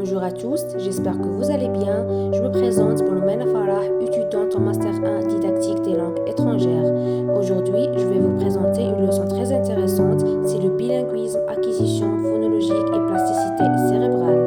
Bonjour à tous, j'espère que vous allez bien. Je me présente Boulomena Farah, étudiante en Master 1 didactique des langues étrangères. Aujourd'hui, je vais vous présenter une leçon très intéressante, c'est le bilinguisme, acquisition phonologique et plasticité cérébrale.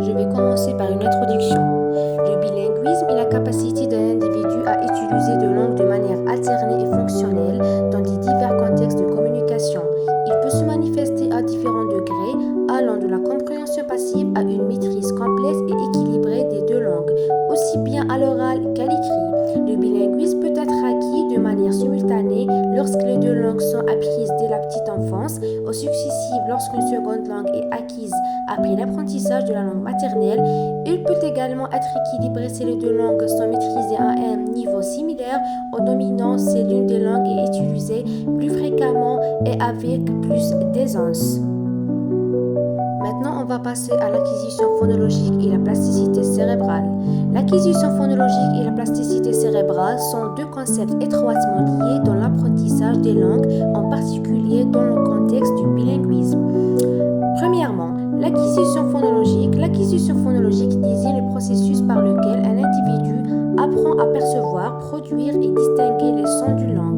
Je vais commencer par une introduction. Le bilinguisme est la capacité d'un individu à utiliser deux langues de manière alternée et fonctionnelle dans des divers contextes de communication. Il peut se manifester à différents degrés, allant de la compréhension passive à une maîtrise complète et équilibrée des deux langues, aussi bien à l'oral qu'à l'écrit. Le bilinguisme peut être acquis de manière simultanée lorsque les deux langues sont apprises dès la petite enfance, ou successives lorsqu'une seconde langue est acquise après l'apprentissage de la langue maternelle. Il peut également être équilibré si les deux langues sont maîtrisées à un niveau similaire au dominant si l'une des langues est utilisée plus fréquemment et avec plus d'aisance. Maintenant, on va passer à l'acquisition phonologique et la plasticité cérébrale. L'acquisition phonologique et la plasticité cérébrale sont deux concepts étroitement liés dans l'apprentissage des langues, en particulier dans le contexte du bilinguisme. Premièrement, l'acquisition phonologique. L'acquisition phonologique désigne le processus par lequel un individu apprend à percevoir, produire et distinguer les sons d'une langue.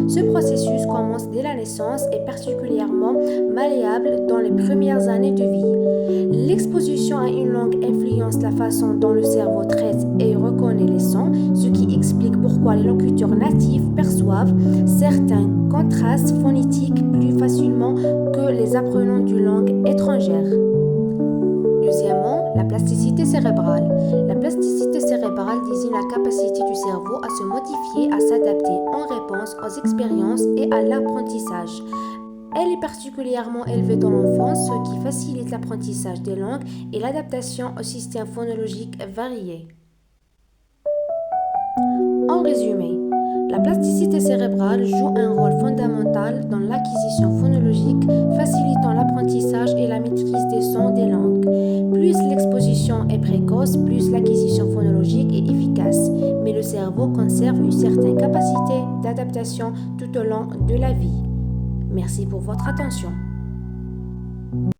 Ce processus commence dès la naissance et est particulièrement malléable dans les premières années de vie. L'exposition à une langue influence la façon dont le cerveau traite et reconnaît les sons, ce qui explique pourquoi les locuteurs natifs perçoivent certains contrastes phonétiques plus facilement que les apprenants d'une langue étrangère. Deuxièmement, la plasticité cérébrale. La plasticité cérébrale désigne la capacité du cerveau à se modifier, à s'adapter en réponse aux expériences et à l'apprentissage. Elle est particulièrement élevée dans l'enfance, ce qui facilite l'apprentissage des langues et l'adaptation au système phonologique varié. En résumé, la plasticité cérébrale joue un rôle fondamental dans l'acquisition phonologique, facilitant l'apprentissage et la maîtrise des sons des langues. Plus l'exposition est précoce, plus l'acquisition phonologique est efficace, mais le cerveau conserve une certaine capacité d'adaptation tout au long de la vie. Merci pour votre attention.